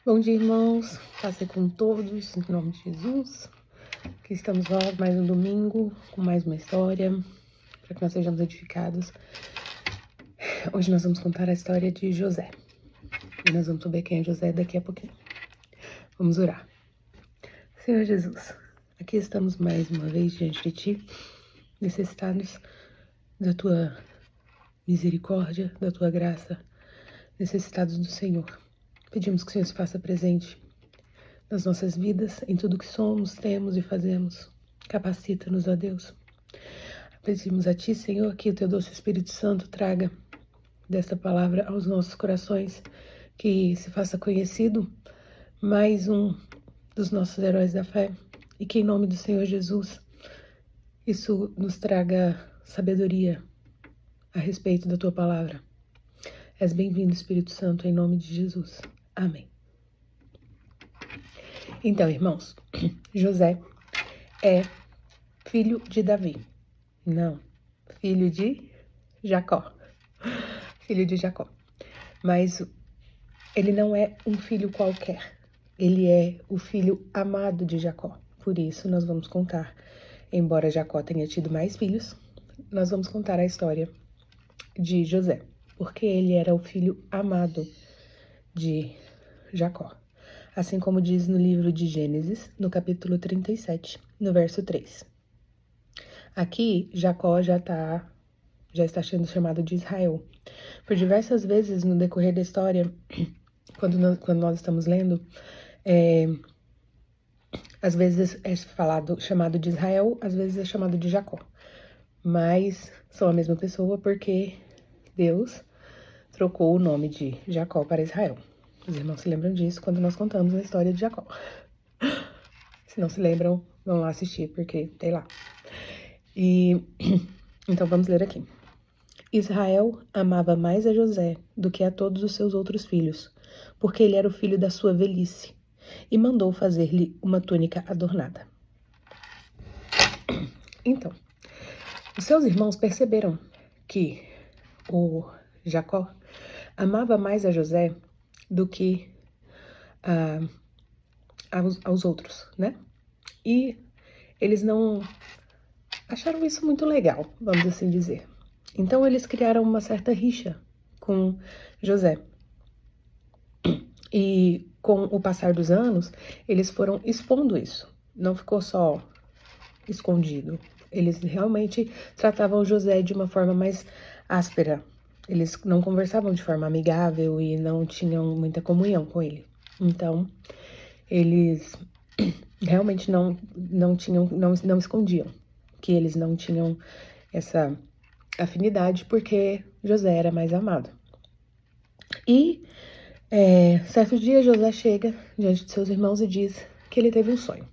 Bom dia, irmãos. Paz com todos, em nome de Jesus. Aqui estamos nós, mais um domingo, com mais uma história, para que nós sejamos edificados. Hoje nós vamos contar a história de José. E nós vamos saber quem é José daqui a pouquinho. Vamos orar. Senhor Jesus, aqui estamos mais uma vez diante de Ti, necessitados da Tua misericórdia, da Tua graça, necessitados do Senhor. Pedimos que o Senhor se faça presente nas nossas vidas, em tudo que somos, temos e fazemos. Capacita-nos, ó Deus. Pedimos a Ti, Senhor, que o Teu doce Espírito Santo traga desta palavra aos nossos corações, que se faça conhecido mais um dos nossos heróis da fé, e que em nome do Senhor Jesus, isso nos traga sabedoria a respeito da Tua palavra. És bem-vindo, Espírito Santo, em nome de Jesus. Amém. Então, irmãos, José é filho de Davi. Não, filho de Jacó. Filho de Jacó. Mas ele não é um filho qualquer. Ele é o filho amado de Jacó. Por isso, nós vamos contar, embora Jacó tenha tido mais filhos, nós vamos contar a história de José, porque ele era o filho amado de Jacó. Assim como diz no livro de Gênesis, no capítulo 37, no verso 3. Aqui, Jacó já está sendo chamado de Israel. Por diversas vezes no decorrer da história, quando nós estamos lendo, às vezes é chamado de Israel, às vezes é chamado de Jacó. Mas são a mesma pessoa porque Deus trocou o nome de Jacó para Israel. Os irmãos se lembram disso quando nós contamos a história de Jacó. Se não se lembram, vão lá assistir, porque tem lá. Então vamos ler aqui. Israel amava mais a José do que a todos os seus outros filhos, porque ele era o filho da sua velhice, e mandou fazer-lhe uma túnica adornada. Então, os seus irmãos perceberam que o Jacó amava mais a José do que aos outros, né? E eles não acharam isso muito legal, vamos assim dizer. Então eles criaram uma certa rixa com José. E com o passar dos anos, eles foram expondo isso. Não ficou só escondido. Eles realmente tratavam José de uma forma mais áspera. Eles não conversavam de forma amigável e não tinham muita comunhão com ele. Então, eles realmente não escondiam que eles não tinham essa afinidade porque José era mais amado. E certo dia José chega diante de seus irmãos e diz que ele teve um sonho.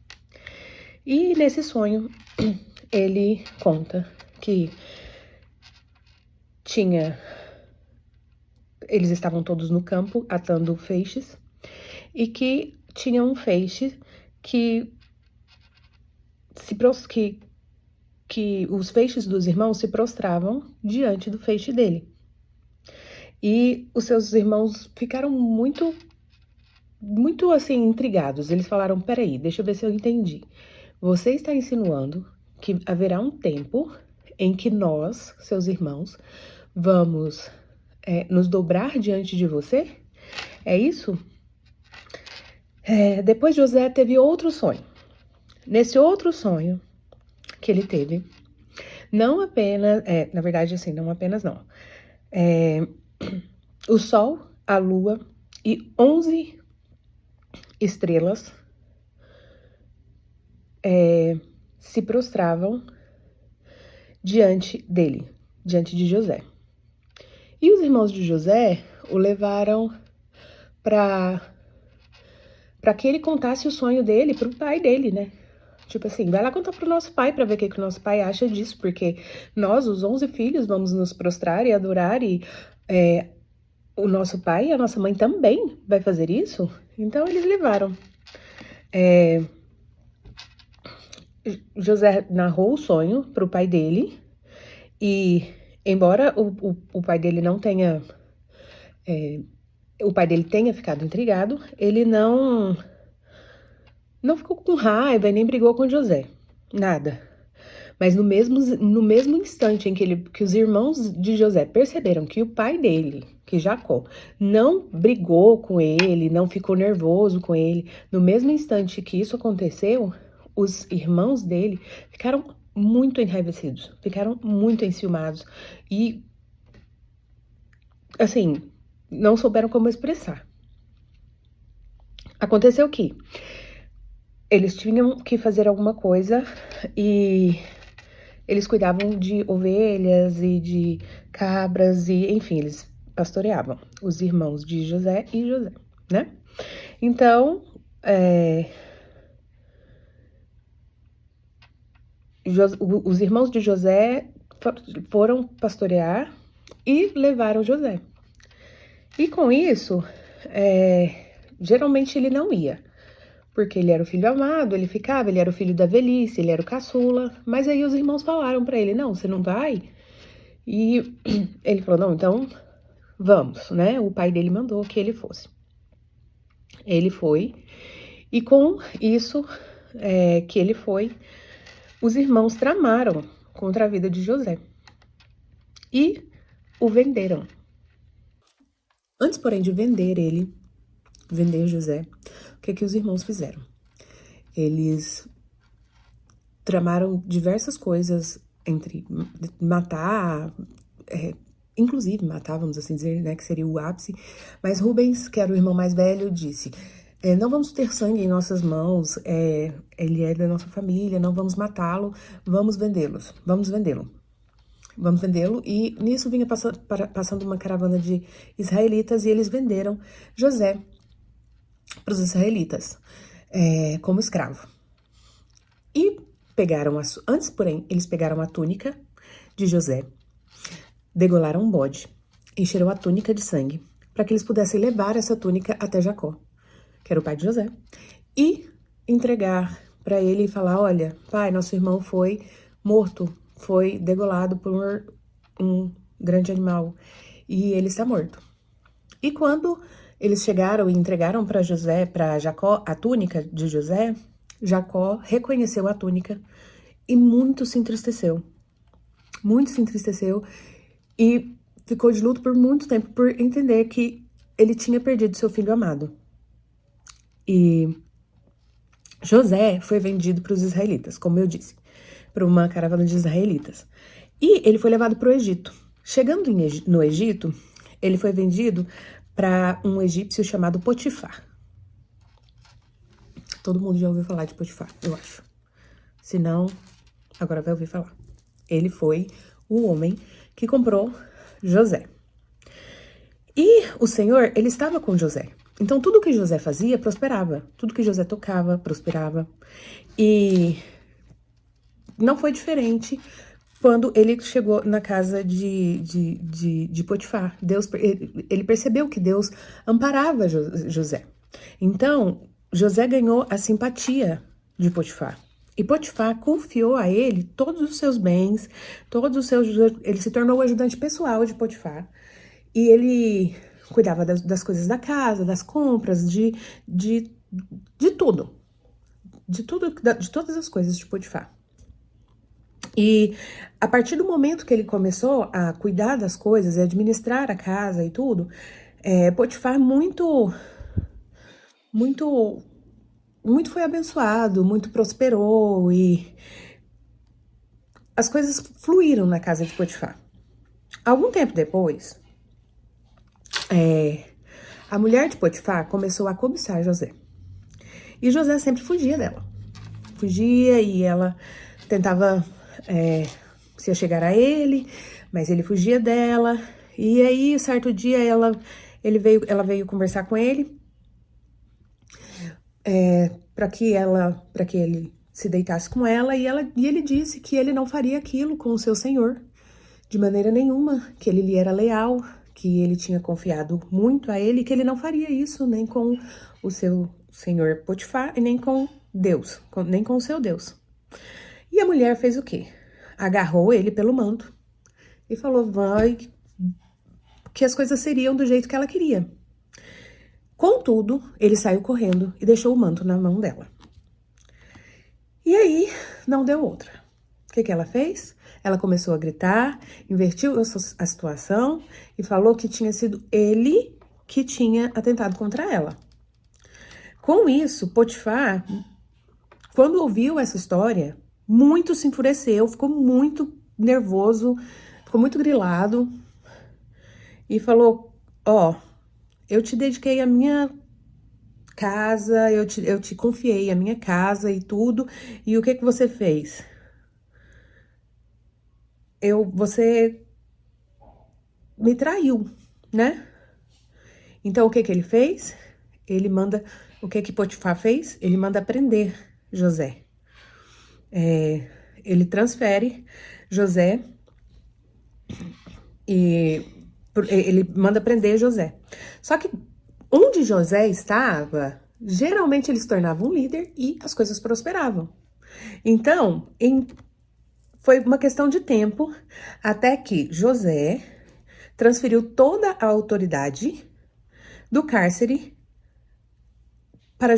E nesse sonho ele conta que eles estavam todos no campo atando feixes e que tinha um feixe que os feixes dos irmãos se prostravam diante do feixe dele. E os seus irmãos ficaram muito assim intrigados. Eles falaram: peraí, deixa eu ver se eu entendi. Você está insinuando que haverá um tempo em que nós, seus irmãos, vamos nos dobrar diante de você? É isso? Depois José teve outro sonho. Nesse outro sonho que ele teve, não apenas, na verdade assim, não apenas não. O sol, a lua e 11 estrelas se prostravam diante dele, diante de José. E os irmãos de José o levaram para que ele contasse o sonho dele pro pai dele, né? Tipo assim, vai lá contar pro nosso pai para ver o que o nosso pai acha disso, porque nós, os 11 filhos, vamos nos prostrar e adorar e o nosso pai e a nossa mãe também vai fazer isso? Então eles levaram. José narrou o sonho pro pai dele e, embora o pai dele não tenha o pai dele tenha ficado intrigado, ele não ficou com raiva e nem brigou com José, nada. Mas no mesmo instante em que os irmãos de José perceberam que o pai dele, que Jacó, não brigou com ele, não ficou nervoso com ele, no mesmo instante que isso aconteceu, os irmãos dele ficaram muito enraivecidos, ficaram muito enciumados e, assim, não souberam como expressar. Aconteceu que eles tinham que fazer alguma coisa e eles cuidavam de ovelhas e de cabras e, enfim, eles pastoreavam, os irmãos de José e José, né? Então, os irmãos de José foram pastorear e levaram José. E com isso, geralmente ele não ia, porque ele era o filho amado, ele ficava, ele era o filho da velhice, ele era o caçula, mas aí os irmãos falaram pra ele, não, você não vai? E ele falou, não, então vamos, né? O pai dele mandou que ele fosse. Ele foi, e com isso que ele foi, os irmãos tramaram contra a vida de José e o venderam. Antes, porém, de vender José, o que os irmãos fizeram? Eles tramaram diversas coisas entre matar, inclusive matar, vamos assim dizer, né, que seria o ápice, mas Rubens, que era o irmão mais velho, disse, não vamos ter sangue em nossas mãos, ele é da nossa família, não vamos matá-lo, vamos vendê-lo. Vamos vendê-lo, e nisso vinha passando uma caravana de israelitas, e eles venderam José para os israelitas, como escravo. E pegaram, antes, porém, eles pegaram a túnica de José, degolaram um bode, encheram a túnica de sangue, para que eles pudessem levar essa túnica até Jacó, que era o pai de José, e entregar para ele e falar, olha, pai, nosso irmão foi morto, foi degolado por um grande animal, e ele está morto. E quando eles chegaram e entregaram para Jacó, a túnica de José, Jacó reconheceu a túnica e muito se entristeceu. Muito se entristeceu e ficou de luto por muito tempo, por entender que ele tinha perdido seu filho amado. E José foi vendido para os israelitas, como eu disse, para uma caravana de israelitas. E ele foi levado para o Egito. Chegando no Egito, ele foi vendido para um egípcio chamado Potifar. Todo mundo já ouviu falar de Potifar, eu acho. Se não, agora vai ouvir falar. Ele foi o homem que comprou José. E o Senhor, ele estava com José. Então, tudo que José fazia, prosperava. Tudo que José tocava, prosperava. E não foi diferente quando ele chegou na casa de Potifar. Ele percebeu que Deus amparava José. Então, José ganhou a simpatia de Potifar. E Potifar confiou a ele todos os seus bens, ele se tornou o ajudante pessoal de Potifar. E ele cuidava das coisas da casa, das compras, de tudo. De todas as coisas de Potifar. E a partir do momento que ele começou a cuidar das coisas, administrar a casa e tudo, Potifar muito foi abençoado, muito prosperou e as coisas fluíram na casa de Potifar. Algum tempo depois, a mulher de Potifar começou a cobiçar José. E José sempre fugia dela. Fugia e ela tentava se achegar a ele, mas ele fugia dela. E aí, certo dia, ela veio conversar com ele para que ele se deitasse com ela, e ele disse que ele não faria aquilo com o seu senhor, de maneira nenhuma, que ele lhe era leal, que ele tinha confiado muito a ele, que ele não faria isso nem com o seu senhor Potifar e nem com Deus, nem com o seu Deus. E a mulher fez o quê? Agarrou ele pelo manto e falou, vai, que as coisas seriam do jeito que ela queria. Contudo, ele saiu correndo e deixou o manto na mão dela. E aí, não deu outra. O que ela fez? Ela começou a gritar, invertiu a situação e falou que tinha sido ele que tinha atentado contra ela. Com isso, Potifar, quando ouviu essa história, muito se enfureceu, ficou muito nervoso, ficou muito grilado e falou: ó, eu te dediquei a minha casa, eu te confiei a minha casa e tudo, e o que você fez? Você me traiu, né? Então, o que ele fez? O que Potifar fez? Ele manda prender José. Ele transfere José e ele manda prender José. Só que onde José estava, geralmente ele se tornava um líder e as coisas prosperavam. Então, foi uma questão de tempo até que José transferiu toda a autoridade do cárcere para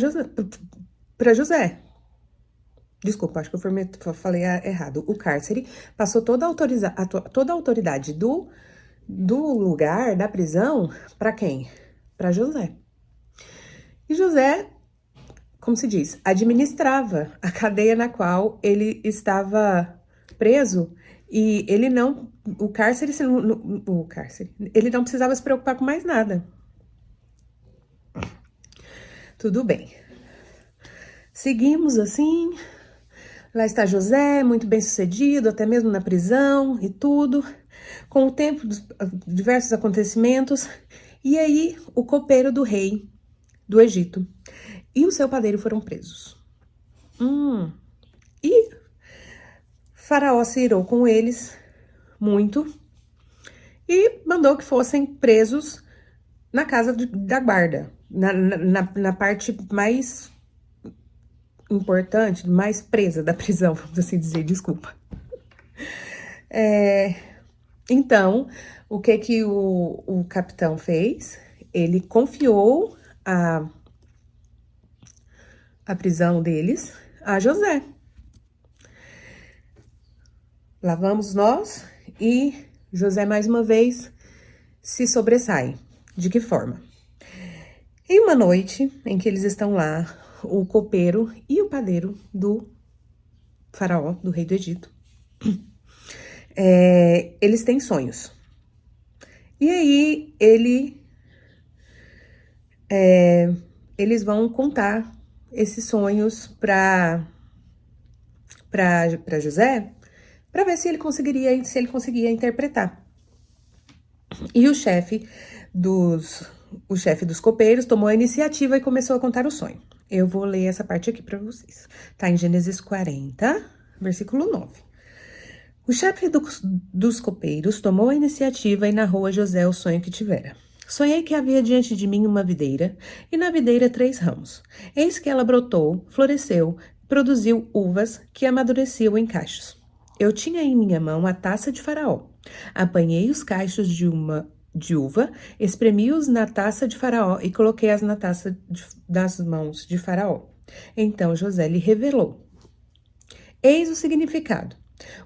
José. Desculpa, acho que eu falei errado. O cárcere passou toda a autoridade do lugar, da prisão, para quem? Para José. E José, como se diz, administrava a cadeia na qual ele estava preso e ele não, ele não precisava se preocupar com mais nada. Tudo bem. Seguimos assim. Lá está José, muito bem sucedido, até mesmo na prisão e tudo. Com o tempo, diversos acontecimentos. E aí, o copeiro do rei do Egito e o seu padeiro foram presos. E Faraó se irou com eles muito e mandou que fossem presos na casa da guarda, na parte mais importante, mais presa da prisão, vamos assim dizer, desculpa. Então, o que o capitão fez? Ele confiou a prisão deles a José. Lá vamos nós e José, mais uma vez, se sobressai. De que forma? Em uma noite em que eles estão lá, o copeiro e o padeiro do faraó, do rei do Egito, eles têm sonhos. E aí, eles vão contar esses sonhos para José, para ver se ele conseguia interpretar. E o chefe dos copeiros tomou a iniciativa e começou a contar o sonho. Eu vou ler essa parte aqui para vocês. Tá em Gênesis 40, versículo 9. O chefe dos copeiros tomou a iniciativa e narrou a José o sonho que tivera. Sonhei que havia diante de mim uma videira, e na videira 3 ramos. Eis que ela brotou, floresceu, produziu uvas que amadureciam em cachos. Eu tinha em minha mão a taça de Faraó. Apanhei os cachos de uva, espremi-os na taça de Faraó e coloquei-as na taça das mãos de Faraó. Então José lhe revelou. Eis o significado.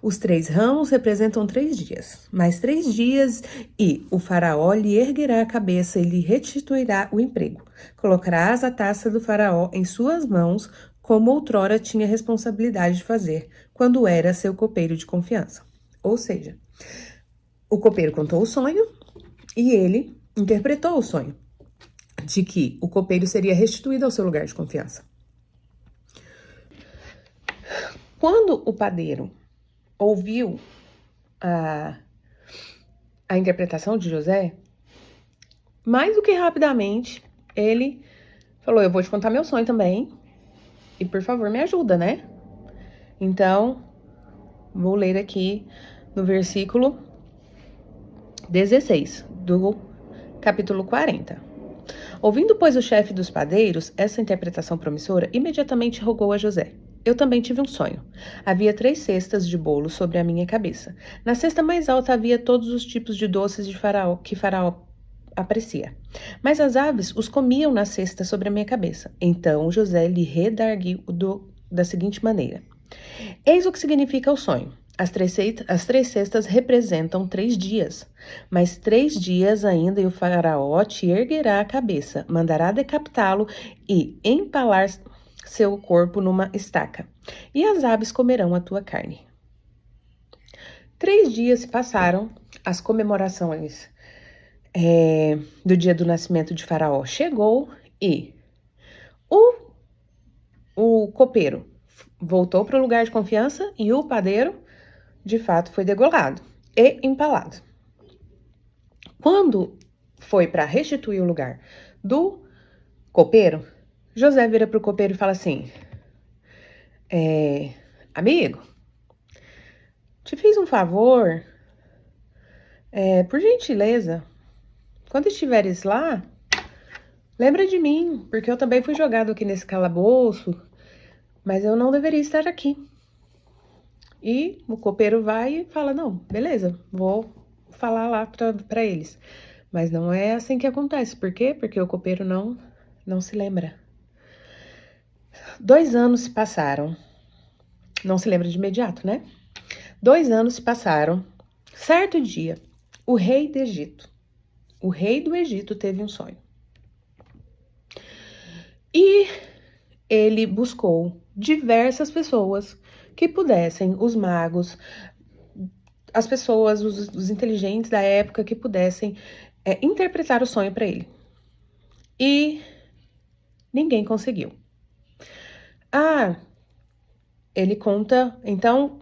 Os 3 ramos representam 3 dias, mais 3 dias, e o faraó lhe erguerá a cabeça e lhe restituirá o emprego. Colocarás a taça do faraó em suas mãos, como outrora tinha responsabilidade de fazer, quando era seu copeiro de confiança. Ou seja, o copeiro contou o sonho e ele interpretou o sonho, de que o copeiro seria restituído ao seu lugar de confiança. Quando o padeiro ouviu a interpretação de José, mais do que rapidamente, ele falou, eu vou te contar meu sonho também, e por favor me ajuda, né? Então, vou ler aqui no versículo 16 do capítulo 40. Ouvindo, pois, o chefe dos padeiros essa interpretação promissora, imediatamente rogou a José. Eu também tive um sonho. Havia 3 cestas de bolo sobre a minha cabeça. Na cesta mais alta havia todos os tipos de doces de Faraó, que Faraó aprecia. Mas as aves os comiam na cesta sobre a minha cabeça. Então José lhe redarguiu da seguinte maneira: eis o que significa o sonho. As três cestas representam 3 dias, mas 3 dias ainda e o faraó te erguerá a cabeça, mandará decapitá-lo e empalar seu corpo numa estaca, e as aves comerão a tua carne. 3 dias se passaram, as comemorações do dia do nascimento de Faraó chegou e o copeiro voltou para o lugar de confiança e o padeiro, de fato, foi degolado e empalado. Quando foi para restituir o lugar do copeiro, José vira para o copeiro e fala assim: amigo, te fiz um favor, por gentileza, quando estiveres lá, lembra de mim, porque eu também fui jogado aqui nesse calabouço, mas eu não deveria estar aqui. E o copeiro vai e fala: não, beleza, vou falar lá para eles. Mas não é assim que acontece. Por quê? Porque o copeiro não se lembra. 2 anos se passaram. Não se lembra de imediato, né? 2 anos se passaram. Certo dia, o rei do Egito teve um sonho. E ele buscou diversas pessoas que pudessem, os magos, as pessoas, os inteligentes da época que pudessem interpretar o sonho para ele. E ninguém conseguiu. Ele conta, então,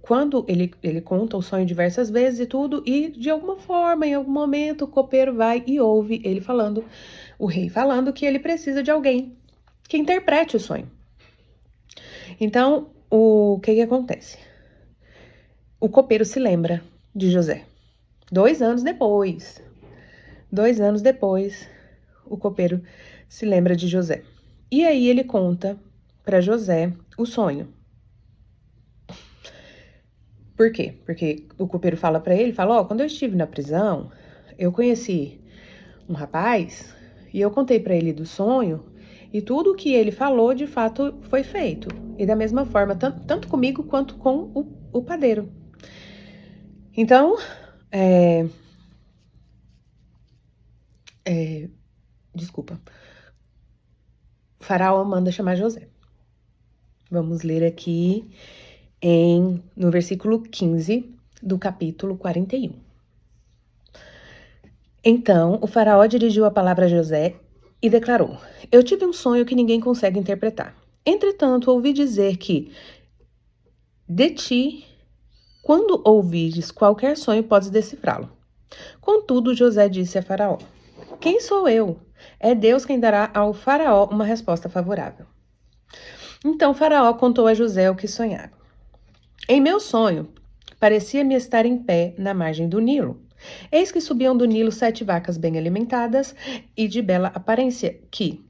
quando ele conta o sonho diversas vezes e tudo, e de alguma forma, em algum momento, o copeiro vai e ouve ele falando, o rei falando que ele precisa de alguém que interprete o sonho. Então, o que acontece? O copeiro se lembra de José. 2 anos depois, o copeiro se lembra de José. E aí ele conta para José o sonho. Por quê? Porque o copeiro fala para ele, quando eu estive na prisão, eu conheci um rapaz e eu contei para ele do sonho e tudo o que ele falou, de fato, foi feito. E da mesma forma, tanto comigo quanto com o padeiro. Então, desculpa. O faraó manda chamar José. Vamos ler aqui no versículo 15 do capítulo 41. Então, o faraó dirigiu a palavra a José e declarou: eu tive um sonho que ninguém consegue interpretar. Entretanto, ouvi dizer que de ti, quando ouvires qualquer sonho, podes decifrá-lo. Contudo, José disse a Faraó: quem sou eu? É Deus quem dará ao Faraó uma resposta favorável. Então Faraó contou a José o que sonhava. Em meu sonho, parecia-me estar em pé na margem do Nilo. Eis que subiam do Nilo 7 vacas bem alimentadas e de bela aparência, que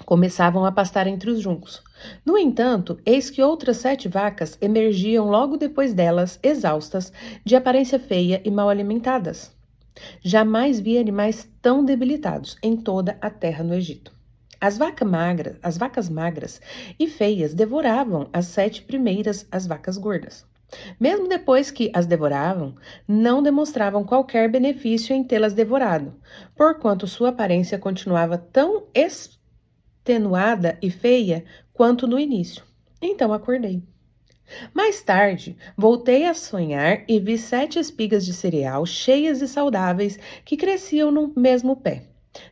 começavam a pastar entre os juncos. No entanto, eis que outras 7 vacas emergiam logo depois delas, exaustas, de aparência feia e mal alimentadas. Jamais vi animais tão debilitados em toda a terra no Egito. As vacas magras e feias devoravam as 7 primeiras, as vacas gordas. Mesmo depois que as devoravam, não demonstravam qualquer benefício em tê-las devorado, porquanto sua aparência continuava tão extenuada e feia quanto no início. Então acordei. Mais tarde, voltei a sonhar e vi 7 espigas de cereal cheias e saudáveis que cresciam no mesmo pé.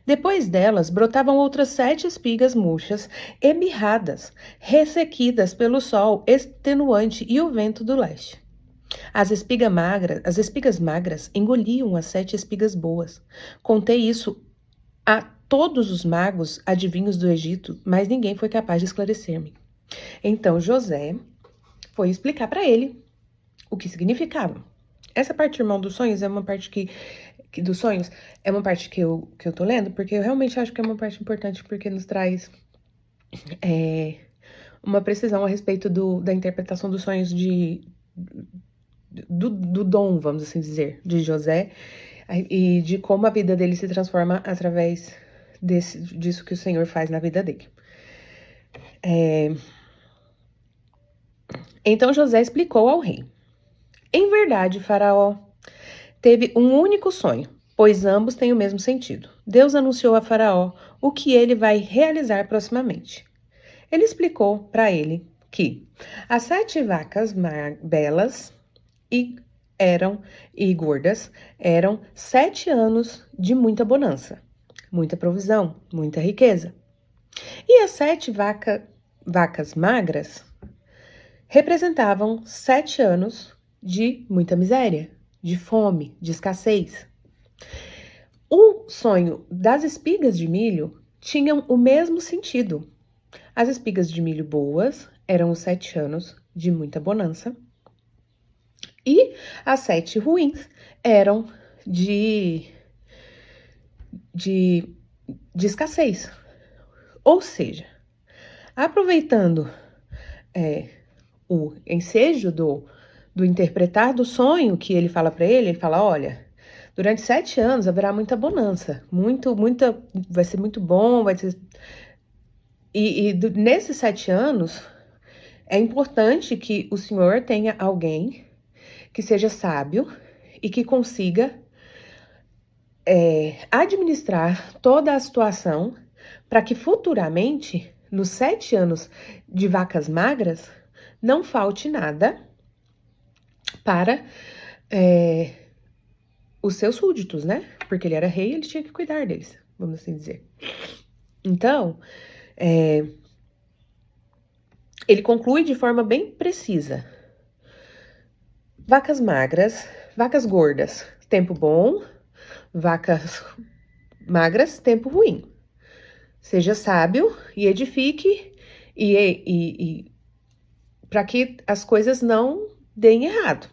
Depois delas, brotavam outras 7 espigas murchas e mirradas, ressequidas pelo sol extenuante e o vento do leste. As espigas magras engoliam as 7 espigas boas. Contei isso a todos os magos adivinhos do Egito, mas ninguém foi capaz de esclarecer-me. Então José foi explicar para ele o que significava. Essa parte, irmão, dos sonhos é uma parte que eu tô lendo, porque eu realmente acho que é uma parte importante, porque nos traz uma precisão a respeito da interpretação dos sonhos do dom, vamos assim dizer, de José, e de como a vida dele se transforma através disso que o Senhor faz na vida dele. Então José explicou ao rei: em verdade, Faraó teve um único sonho, pois ambos têm o mesmo sentido. Deus anunciou a Faraó o que ele vai realizar proximamente. Ele explicou para ele que as 7 vacas belas e gordas eram 7 anos de muita bonança, muita provisão, muita riqueza. E as 7 vacas magras representavam 7 anos de muita miséria, de fome, de escassez. O sonho das espigas de milho tinham o mesmo sentido. As espigas de milho boas eram os 7 anos de muita bonança. E as 7 ruins eram de escassez. Ou seja, aproveitando o ensejo do interpretar do sonho que ele fala para ele fala, olha, durante 7 anos haverá muita bonança, vai ser muito bom, vai ser... nesses 7 anos, é importante que o Senhor tenha alguém que seja sábio e que consiga administrar toda a situação para que futuramente, nos 7 anos de vacas magras, não falte nada para os seus súditos, né? Porque ele era rei, ele tinha que cuidar deles, vamos assim dizer. Então, ele conclui de forma bem precisa. Vacas magras, vacas gordas, tempo bom. Vacas magras, tempo ruim. Seja sábio e edifique e para que as coisas não deem errado.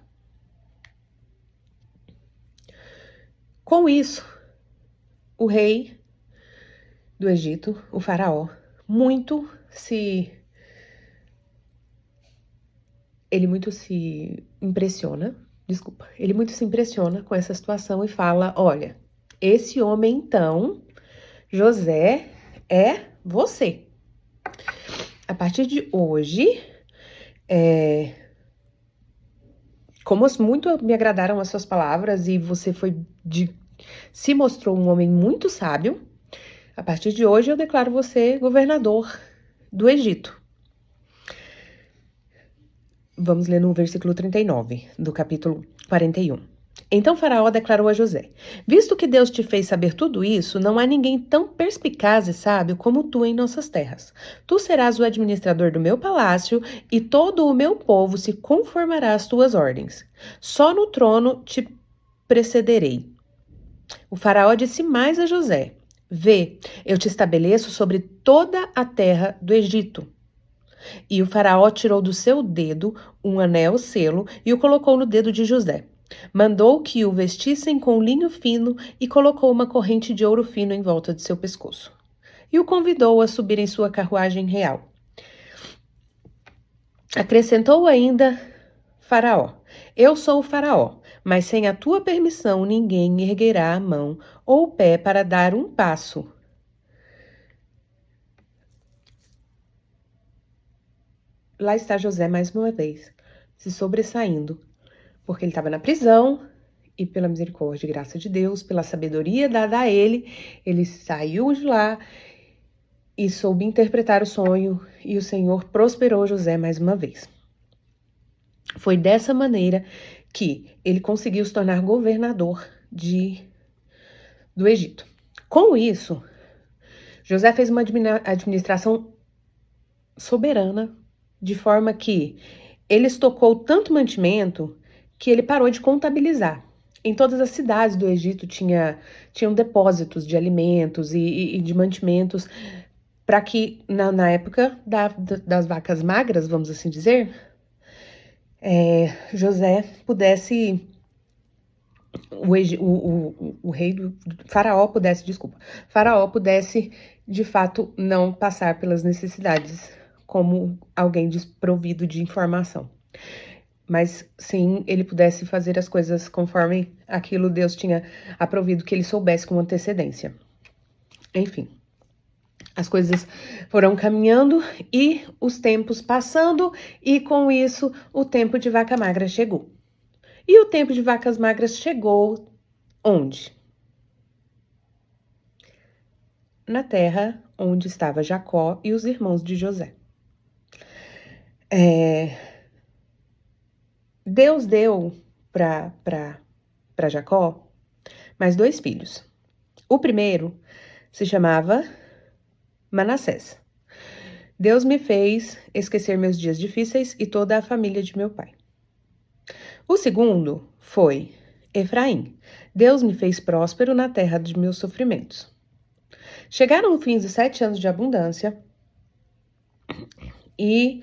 Com isso, o rei do Egito, o faraó, ele muito se impressiona com essa situação e fala, olha, esse homem então, José, é você. A partir de hoje, como muito me agradaram as suas palavras e você se mostrou um homem muito sábio, a partir de hoje eu declaro você governador do Egito. Vamos ler no versículo 39 do capítulo 41. Então Faraó declarou a José: visto que Deus te fez saber tudo isso, não há ninguém tão perspicaz e sábio como tu em nossas terras. Tu serás o administrador do meu palácio e todo o meu povo se conformará às tuas ordens. Só no trono te precederei. O Faraó disse mais a José: vê, eu te estabeleço sobre toda a terra do Egito. E o faraó tirou do seu dedo um anel selo e o colocou no dedo de José. Mandou que o vestissem com linho fino e colocou uma corrente de ouro fino em volta de seu pescoço. E o convidou a subir em sua carruagem real. Acrescentou ainda Faraó: eu sou o faraó, mas sem a tua permissão ninguém erguerá a mão ou o pé para dar um passo. Lá está José mais uma vez, se sobressaindo, porque ele estava na prisão e pela misericórdia e graça de Deus, pela sabedoria dada a ele saiu de lá e soube interpretar o sonho e o Senhor prosperou José mais uma vez. Foi dessa maneira que ele conseguiu se tornar governador do Egito. Com isso, José fez uma administração soberana, de forma que ele estocou tanto mantimento que ele parou de contabilizar. Em todas as cidades do Egito tinham depósitos de alimentos e de mantimentos para que, na época das vacas magras, vamos assim dizer, José pudesse... O rei do Faraó pudesse, de fato, não passar pelas necessidades como alguém desprovido de informação. mas sim ele pudesse fazer as coisas conforme aquilo Deus tinha aprovido que ele soubesse com antecedência. Enfim, as coisas foram caminhando e os tempos passando, e com isso o tempo de vaca magra chegou. E o tempo de vacas magras chegou onde? Na terra onde estava Jacó e os irmãos de José. Deus deu para Jacó mais 2 filhos. O primeiro se chamava Manassés. Deus me fez esquecer meus dias difíceis e toda a família de meu pai. O segundo foi Efraim. Deus me fez próspero na terra de meus sofrimentos. Chegaram o fim dos 7 anos de abundância e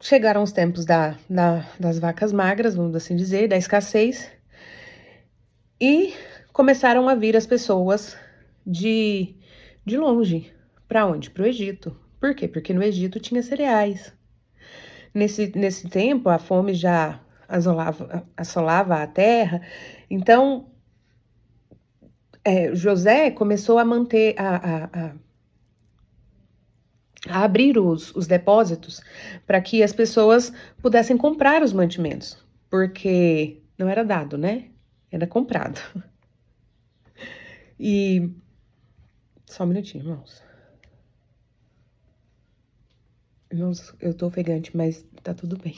chegaram os tempos das vacas magras, vamos assim dizer, da escassez, e começaram a vir as pessoas de longe. Para onde? Para o Egito. Por quê? Porque no Egito tinha cereais. Nesse tempo, a fome já assolava a terra. Então, José começou a manter, a abrir os depósitos para que as pessoas pudessem comprar os mantimentos. Porque não era dado, né? Era comprado. E... Só um minutinho, irmãos. Irmãos, eu tô ofegante, mas tá tudo bem.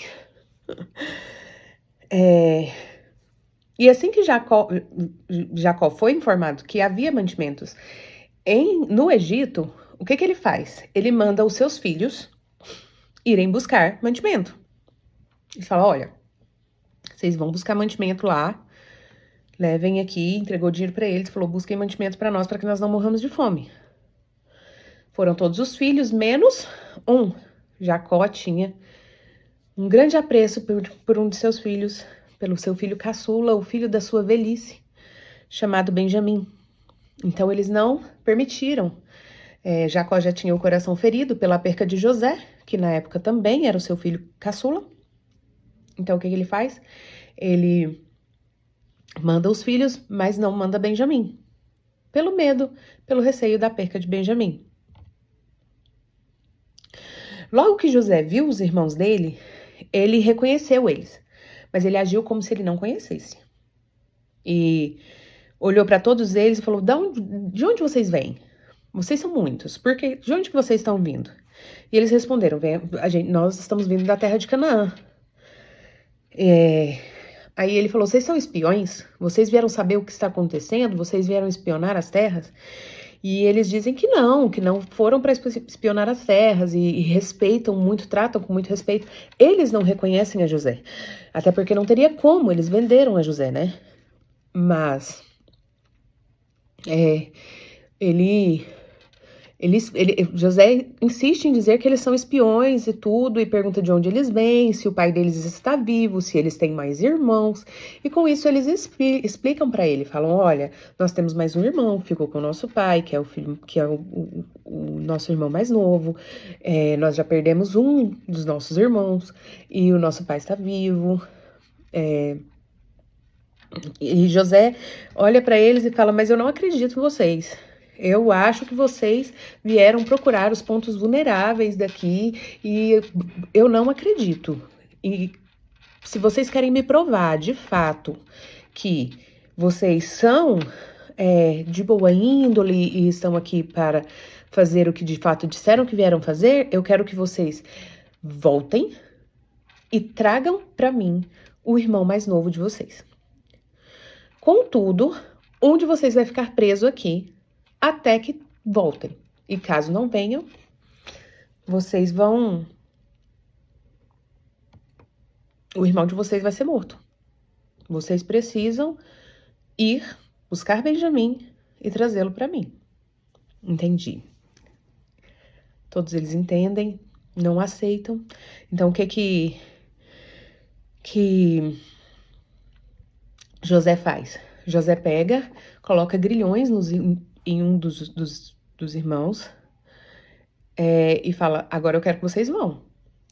E assim que Jacó foi informado que havia mantimentos no Egito, o que ele faz? Ele manda os seus filhos irem buscar mantimento. Ele fala, olha, vocês vão buscar mantimento lá, levem aqui, entregou dinheiro para eles, falou, busquem mantimento para nós, para que nós não morramos de fome. Foram todos os filhos, menos um. Jacó tinha um grande apreço por um de seus filhos, pelo seu filho caçula, o filho da sua velhice, chamado Benjamim. Então, eles não permitiram. Jacó já tinha o coração ferido pela perca de José, que na época também era o seu filho caçula. Então, o que ele faz? Ele manda os filhos, mas não manda Benjamim. Pelo medo, pelo receio da perca de Benjamim. Logo que José viu os irmãos dele, ele reconheceu eles, mas ele agiu como se ele não conhecesse. E olhou para todos eles e falou, de onde vocês vêm? Vocês são muitos, de onde que vocês estão vindo? E eles responderam, nós estamos vindo da terra de Canaã. Aí ele falou, vocês são espiões? Vocês vieram saber o que está acontecendo? Vocês vieram espionar as terras? E eles dizem que não foram para espionar as terras e respeitam muito, tratam com muito respeito. Eles não reconhecem a José, até porque não teria como, eles venderam a José, né? Mas José insiste em dizer que eles são espiões e tudo, e pergunta de onde eles vêm, se o pai deles está vivo, se eles têm mais irmãos. E com isso eles explicam para ele, falam, olha, nós temos mais um irmão que ficou com o nosso pai, que é o nosso irmão mais novo. Nós já perdemos um dos nossos irmãos e o nosso pai está vivo. E José olha para eles e fala, mas eu não acredito em vocês. Eu acho que vocês vieram procurar os pontos vulneráveis daqui e eu não acredito. E se vocês querem me provar, de fato, que vocês são de boa índole e estão aqui para fazer o que de fato disseram que vieram fazer, eu quero que vocês voltem e tragam para mim o irmão mais novo de vocês. Contudo, um de vocês vai ficar preso aqui até que voltem. E caso não venham, vocês vão... O irmão de vocês vai ser morto. Vocês precisam ir buscar Benjamim e trazê-lo para mim. Entendi. Todos eles entendem, não aceitam. Então, o que José faz? José pega, coloca grilhões em um dos irmãos e fala, agora eu quero que vocês vão.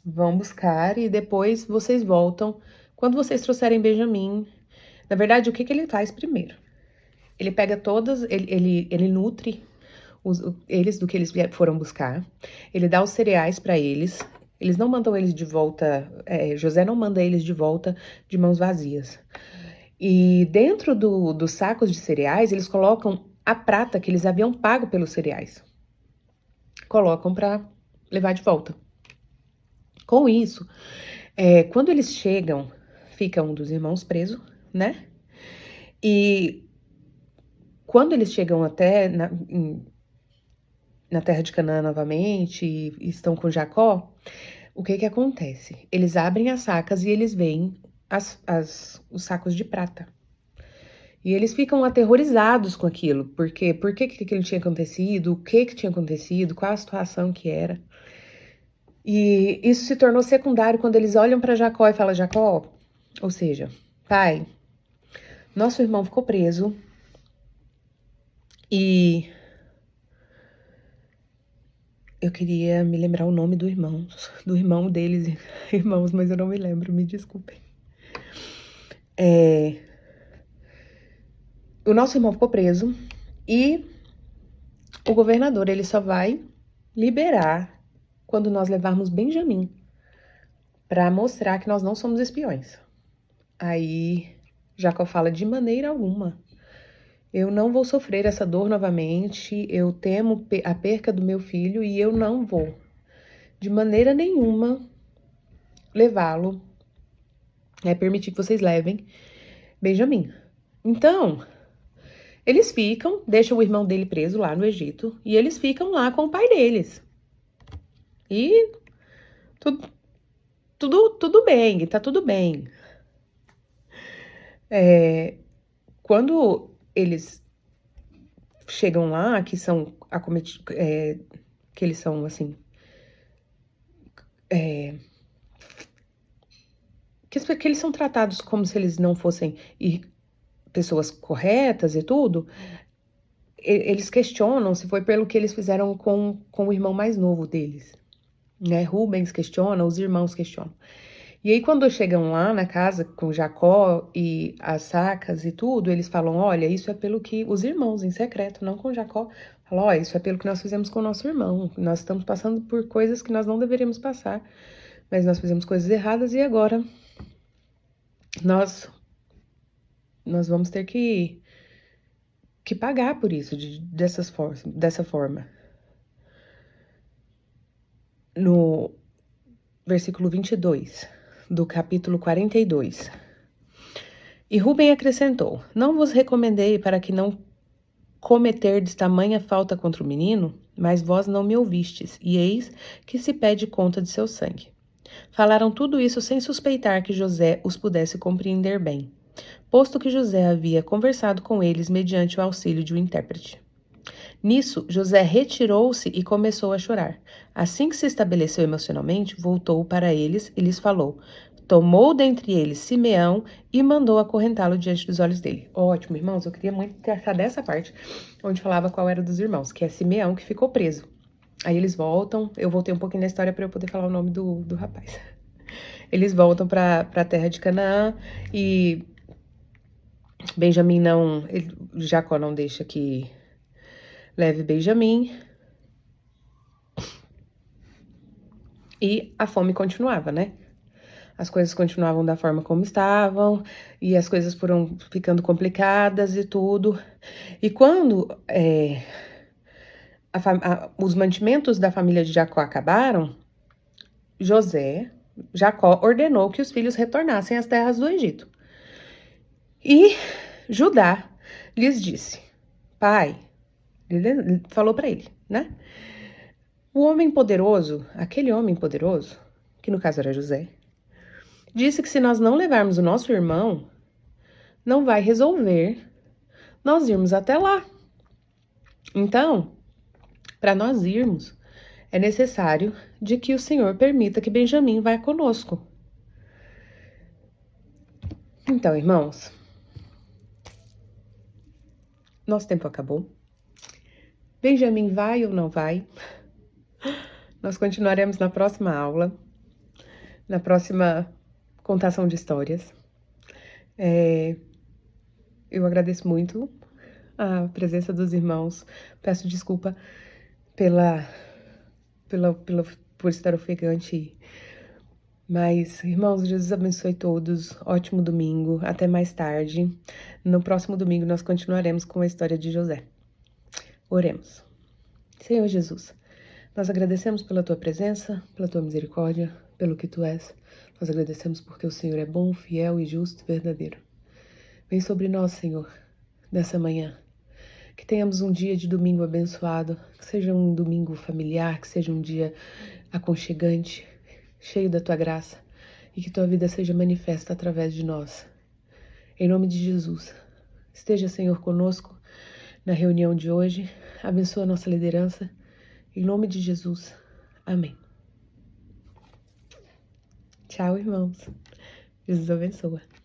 vão buscar e depois vocês voltam. Quando vocês trouxerem Benjamim, na verdade, o que ele faz primeiro? Ele pega todas, ele nutre eles do que eles foram buscar, ele dá os cereais para eles, eles não mandam eles de volta, José não manda eles de volta de mãos vazias. E dentro dos sacos de cereais, eles colocam a prata que eles haviam pago pelos cereais. Colocam para levar de volta. Com isso, quando eles chegam, fica um dos irmãos preso, né? E quando eles chegam até na terra de Canaã novamente e estão com Jacó, o que acontece? Eles abrem as sacas e eles veem os sacos de prata. E eles ficam aterrorizados com aquilo, porque por que aquilo tinha acontecido, o que tinha acontecido, qual a situação que era. E isso se tornou secundário quando eles olham para Jacó e falam, Jacó, ou seja, pai, nosso irmão ficou preso e eu queria me lembrar o nome do irmão deles, irmãos, mas eu não me lembro, me desculpem. O nosso irmão ficou preso e o governador, ele só vai liberar quando nós levarmos Benjamim para mostrar que nós não somos espiões. Aí Jacó fala, de maneira alguma, eu não vou sofrer essa dor novamente, eu temo a perca do meu filho e eu não vou, de maneira nenhuma, levá-lo, permitir que vocês levem Benjamim. Então, eles ficam, deixam o irmão dele preso lá no Egito, e eles ficam lá com o pai deles. E tudo bem, tá tudo bem. Quando eles chegam lá, que são acometidos, que eles são assim, que eles são tratados como se eles não fossem pessoas corretas e tudo, eles questionam se foi pelo que eles fizeram com o irmão mais novo deles, né? Rubens questiona, os irmãos questionam. E aí, quando chegam lá na casa com Jacó e as sacas e tudo, eles falam, olha, isso é pelo que os irmãos, em secreto, não com Jacó, falam, olha, isso é pelo que nós fizemos com o nosso irmão. Nós estamos passando por coisas que nós não deveríamos passar, mas nós fizemos coisas erradas e agora nós vamos ter que pagar por isso, dessa forma. No versículo 22 do capítulo 42. E Rubem acrescentou, não vos recomendei para que não cometerdes tamanha falta contra o menino, mas vós não me ouvistes, e eis que se pede conta de seu sangue. Falaram tudo isso sem suspeitar que José os pudesse compreender bem, posto que José havia conversado com eles mediante o auxílio de um intérprete. Nisso, José retirou-se e começou a chorar. Assim que se estabeleceu emocionalmente, voltou para eles e lhes falou. Tomou dentre eles Simeão e mandou acorrentá-lo diante dos olhos dele. Ótimo, irmãos, eu queria muito tratar dessa parte, onde falava qual era dos irmãos, que é Simeão, que ficou preso. Aí eles voltam, eu voltei um pouquinho na história para eu poder falar o nome do rapaz. Eles voltam para a terra de Canaã e Benjamim Jacó não deixa que leve Benjamim. E a fome continuava, né? As coisas continuavam da forma como estavam, e as coisas foram ficando complicadas e tudo. E quando os mantimentos da família de Jacó acabaram, Jacó ordenou que os filhos retornassem às terras do Egito. E Judá lhes disse, pai, ele falou para ele, né? Aquele homem poderoso, que no caso era José, disse que se nós não levarmos o nosso irmão, não vai resolver nós irmos até lá. Então, para nós irmos, é necessário de que o Senhor permita que Benjamim vá conosco. Então, irmãos, nosso tempo acabou. Benjamim vai ou não vai? Nós continuaremos na próxima aula. na próxima contação de histórias. Eu agradeço muito a presença dos irmãos. Peço desculpa por estar ofegante. Mas, irmãos, Jesus abençoe todos. Ótimo domingo. Até mais tarde. No próximo domingo nós continuaremos com a história de José. Oremos. Senhor Jesus, nós agradecemos pela tua presença, pela tua misericórdia, pelo que tu és. Nós agradecemos porque o Senhor é bom, fiel e justo, verdadeiro. Vem sobre nós, Senhor, nessa manhã. Que tenhamos um dia de domingo abençoado, que seja um domingo familiar, que seja um dia aconchegante, cheio da tua graça, e que tua vida seja manifesta através de nós. Em nome de Jesus, esteja, Senhor, conosco na reunião de hoje, abençoa a nossa liderança, em nome de Jesus. Amém. Tchau, irmãos. Jesus abençoa.